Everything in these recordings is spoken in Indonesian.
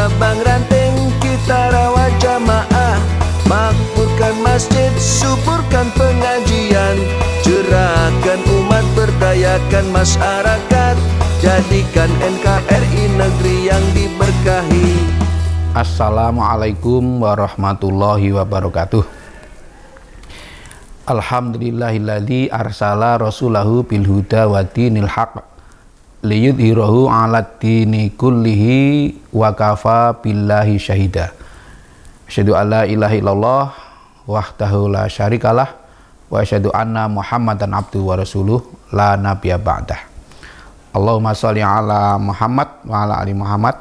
cabang ranting kita rawat jamaah, makmurkan masjid, suburkan pengajian, cerahkan umat, berdayakan masyarakat, jadikan NKRI negeri yang diberkahi. Assalamualaikum warahmatullahi wabarakatuh. Alhamdulillahilladzi arsala rasulahu bil huda wa dinil haq liyudhhirahu 'alad dini kullihi wa kafa billahi syahida. Asyhadu an la ilaha illallah wahdahu la syarikalah wa asyhadu anna Muhammadan abduhu wa rasuluh la nabiyya ba'dah. Allahumma sholli ala Muhammad wa ala ali Muhammad.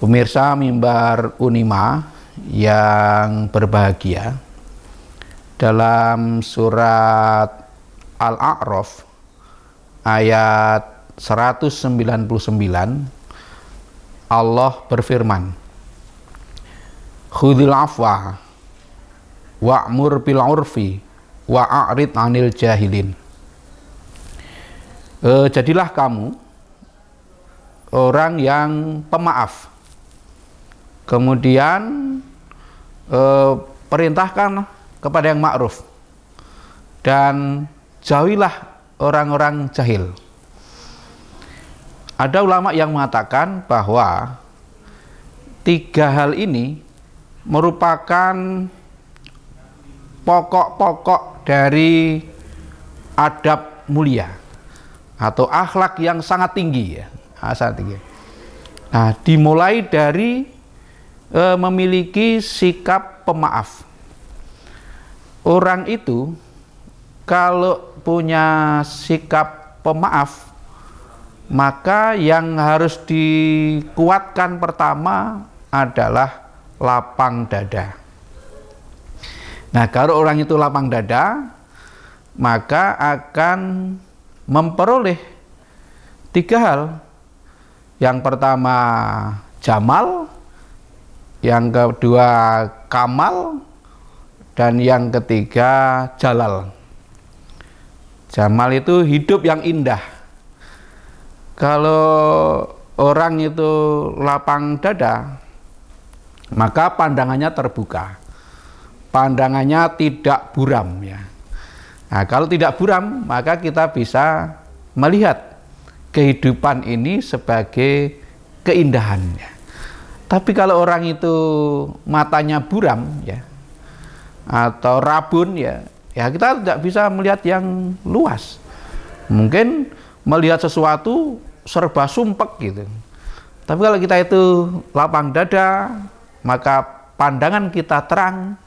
Pemirsa mimbar Unima yang berbahagia, dalam surat Al-A'raf ayat 199 Allah berfirman, khudhil afwa wa'mur bil urfi wa'arid 'anil jahilin. Jadilah kamu orang yang pemaaf, kemudian perintahkan kepada yang ma'ruf, dan jauhilah orang-orang jahil. Ada ulama yang mengatakan bahwa tiga hal ini merupakan pokok-pokok dari adab mulia atau akhlak yang sangat tinggi, ya, sangat tinggi. Nah, dimulai dari memiliki sikap pemaaf. Orang itu kalau punya sikap pemaaf, maka yang harus dikuatkan pertama adalah lapang dada. Nah, kalau orang itu lapang dada, maka akan memperoleh tiga hal. Yang pertama jamal, yang kedua kamal, dan yang ketiga jalal. Jamal itu hidup yang indah. Kalau orang itu lapang dada, maka pandangannya terbuka, pandangannya tidak buram, ya. Nah, kalau tidak buram, maka kita bisa melihat kehidupan ini sebagai keindahannya. Tapi kalau orang itu matanya buram, ya, atau rabun, ya kita tidak bisa melihat yang luas. Mungkin melihat sesuatu serba sumpek gitu. Tapi kalau kita itu lapang dada, maka pandangan kita terang.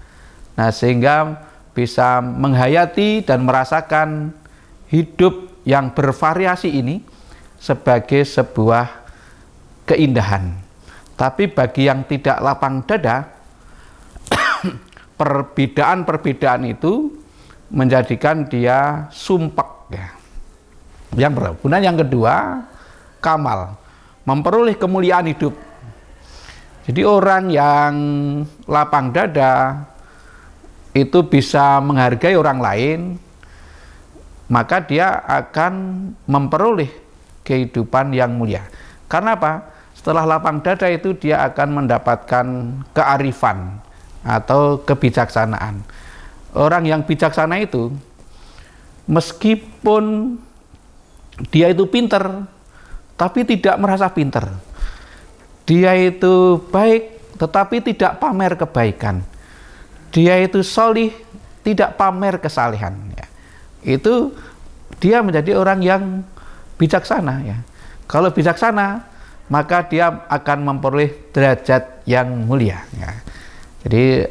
Nah, sehingga bisa menghayati dan merasakan hidup yang bervariasi ini sebagai sebuah keindahan. Tapi bagi yang tidak lapang dada, perbedaan-perbedaan itu menjadikan dia sumpek, ya. Yang pertama. Kemudian yang kedua, kamal, memperoleh kemuliaan hidup. Jadi orang yang lapang dada itu bisa menghargai orang lain, maka dia akan memperoleh kehidupan yang mulia. Karena apa? Setelah lapang dada itu dia akan mendapatkan kearifan atau kebijaksanaan. Orang yang bijaksana itu, meskipun dia itu pinter, tapi tidak merasa pinter. Dia itu baik, tetapi tidak pamer kebaikan. Dia itu solih, tidak pamer kesalehan, ya. Itu dia menjadi orang yang bijaksana, ya. Kalau bijaksana, maka dia akan memperoleh derajat yang mulia, ya. Jadi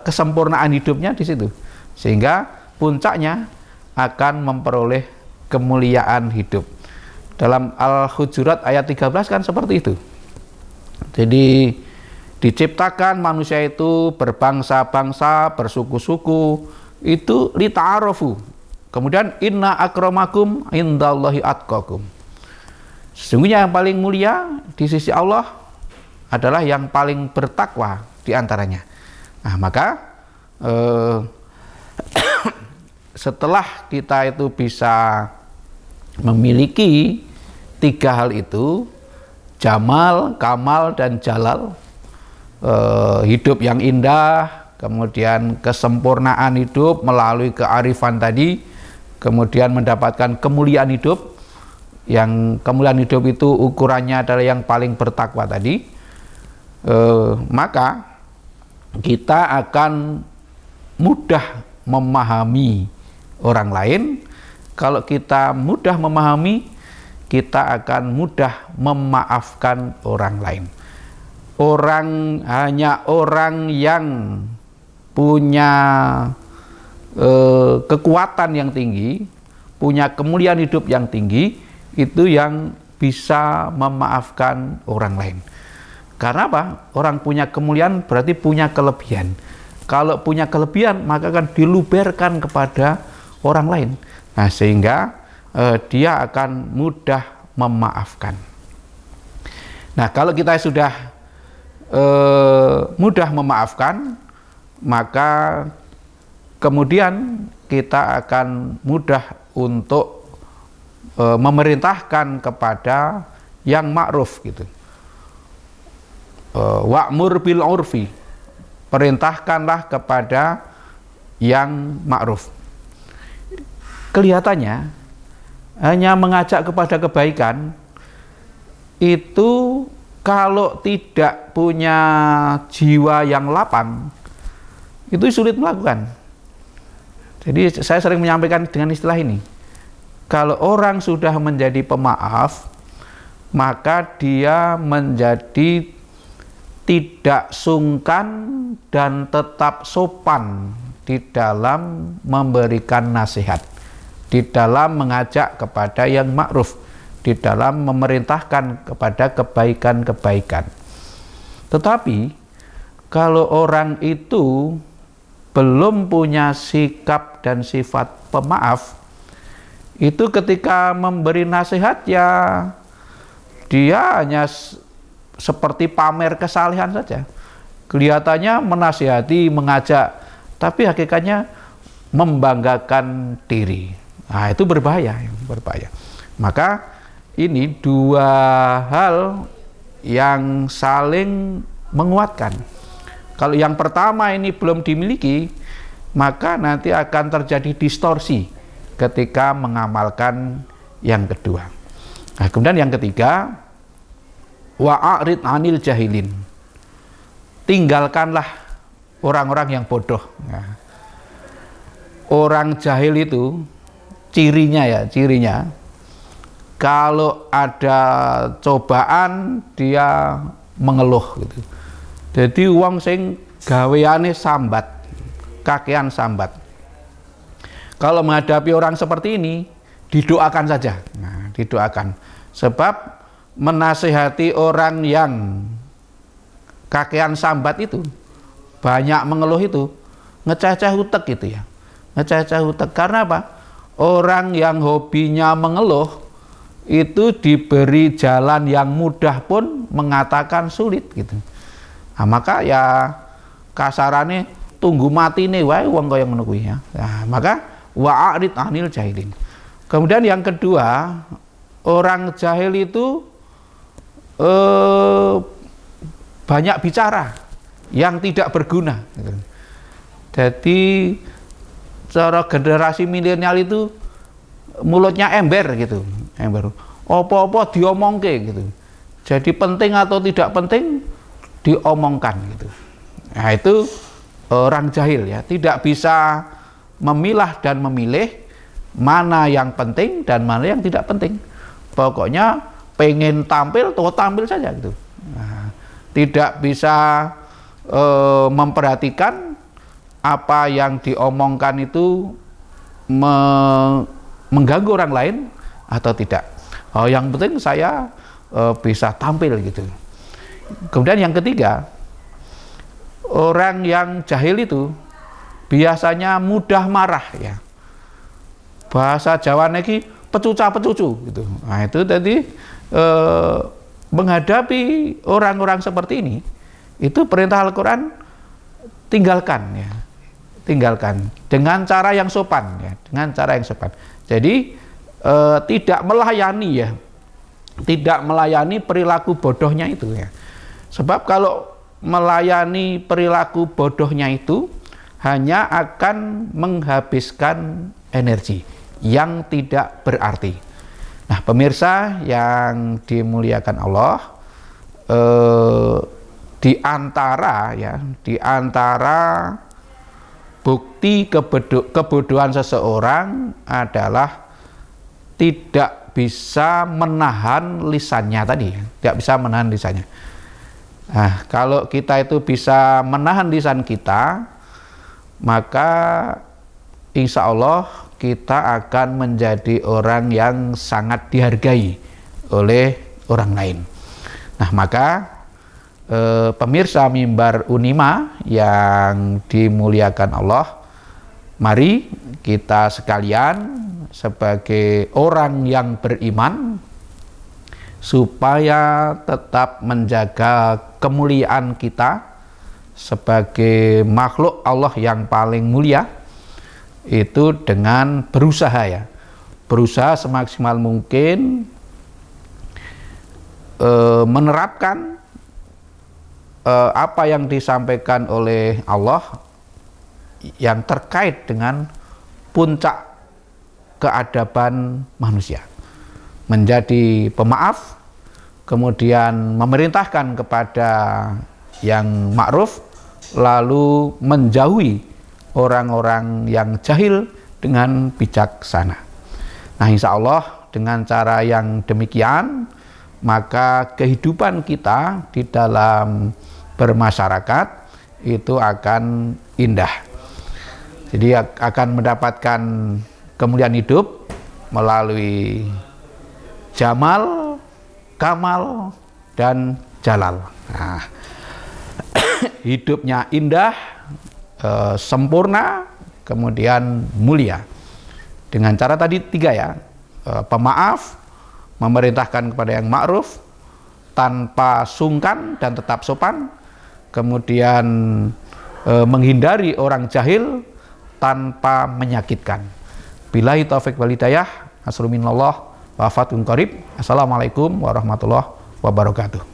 kesempurnaan hidupnya di situ, sehingga puncaknya akan memperoleh kemuliaan hidup. Dalam Al-Hujurat ayat 13 kan seperti itu. Jadi diciptakan manusia itu berbangsa-bangsa, bersuku-suku, itu lita'arofu. Kemudian inna akramakum indallahi atqakum. Sesungguhnya yang paling mulia di sisi Allah adalah yang paling bertakwa di antaranya. Nah, maka setelah kita itu bisa memiliki tiga hal itu, Jamal, Kamal, dan Jalal. Hidup yang indah, kemudian kesempurnaan hidup melalui kearifan tadi, kemudian mendapatkan kemuliaan hidup, yang kemuliaan hidup itu ukurannya adalah yang paling bertakwa tadi. Maka kita akan mudah memahami orang lain. Kalau kita mudah memahami, kita akan mudah memaafkan orang lain. Hanya orang yang punya kekuatan yang tinggi, punya kemuliaan hidup yang tinggi, itu yang bisa memaafkan orang lain. Karena apa? Orang punya kemuliaan berarti punya kelebihan. Kalau punya kelebihan, maka akan diluberkan kepada orang lain. Nah, sehingga dia akan mudah memaafkan. Nah, kalau kita sudah mudah memaafkan, maka kemudian kita akan mudah untuk memerintahkan kepada yang ma'ruf gitu. Wa'mur bil urfi, perintahkanlah kepada yang ma'ruf. Kelihatannya hanya mengajak kepada kebaikan itu kalau tidak punya jiwa yang lapang, itu sulit melakukan. Jadi saya sering menyampaikan dengan istilah ini. Kalau orang sudah menjadi pemaaf, maka dia menjadi tidak sungkan dan tetap sopan di dalam memberikan nasihat, di dalam mengajak kepada yang ma'ruf, di dalam memerintahkan kepada kebaikan-kebaikan. Tetapi kalau orang itu belum punya sikap dan sifat pemaaf, itu ketika memberi nasihat ya dia hanya seperti pamer kesalehan saja. Kelihatannya menasihati, mengajak, tapi hakikatnya membanggakan diri. Nah, itu berbahaya. Maka ini dua hal yang saling menguatkan. Kalau yang pertama ini belum dimiliki, maka nanti akan terjadi distorsi ketika mengamalkan yang kedua. Nah, kemudian yang ketiga, wa'arid anil jahilin, tinggalkanlah orang-orang yang bodoh. Nah, orang jahil itu cirinya kalau ada cobaan dia mengeluh gitu. Jadi wong sing gaweane sambat, kakean sambat. Kalau menghadapi orang seperti ini, didoakan saja. Nah, didoakan. Sebab menasihati orang yang kakean sambat itu, banyak mengeluh itu, ngececeh utek gitu ya. Ngececeh utek. Karena apa? Orang yang hobinya mengeluh itu diberi jalan yang mudah pun mengatakan sulit gitu. Nah, maka ya kasarane tunggu mati nih wae wong kaya ngono kuwi ya. Nah, maka wa'arid anil jahilin. Kemudian yang kedua, orang jahil itu banyak bicara yang tidak berguna gitu. Jadi cara generasi milenial itu mulutnya ember gitu, ember. Apa-apa diomongke gitu. Jadi penting atau tidak penting diomongkan gitu. Nah, itu orang jahil ya, tidak bisa memilah dan memilih mana yang penting dan mana yang tidak penting. Pokoknya pengen tampil, tampil saja gitu. Nah, tidak bisa memperhatikan apa yang diomongkan itu mengganggu orang lain atau tidak. Oh, yang penting saya bisa tampil gitu. Kemudian yang ketiga, orang yang jahil itu biasanya mudah marah ya. Bahasa Jawa niki pecuca-pecucu gitu. Nah, itu tadi menghadapi orang-orang seperti ini, itu perintah Al-Qur'an tinggalkan ya. Tinggalkan dengan cara yang sopan ya, dengan cara yang sopan. Jadi tidak melayani ya. tidak melayani perilaku bodohnya itu ya. Sebab kalau melayani perilaku bodohnya itu hanya akan menghabiskan energi yang tidak berarti. Nah, pemirsa yang dimuliakan Allah, di antara bukti kebodohan seseorang adalah tidak bisa menahan lisannya tadi, tidak bisa menahan lisannya. Nah, kalau kita itu bisa menahan lisan kita, maka insya Allah kita akan menjadi orang yang sangat dihargai oleh orang lain. Nah, maka pemirsa Mimbar Unima yang dimuliakan Allah, mari kita sekalian sebagai orang yang beriman supaya tetap menjaga kemuliaan kita sebagai makhluk Allah yang paling mulia, itu dengan berusaha semaksimal mungkin menerapkan apa yang disampaikan oleh Allah yang terkait dengan puncak keadaban manusia, menjadi pemaaf, kemudian memerintahkan kepada yang ma'ruf, lalu menjauhi orang-orang yang jahil dengan bijaksana. Nah, insya Allah dengan cara yang demikian, maka kehidupan kita di dalam bermasyarakat itu akan indah. Jadi akan mendapatkan kemuliaan hidup melalui jamal, kamal, dan jalal. Nah, hidupnya indah, sempurna, kemudian mulia. Dengan cara tadi 3 ya, pemaaf, memerintahkan kepada yang ma'ruf, tanpa sungkan dan tetap sopan, kemudian menghindari orang jahil tanpa menyakitkan. Billahi taufiq wal hidayah. Asruminallah wa fatun qarib. Assalamualaikum warahmatullahi wabarakatuh.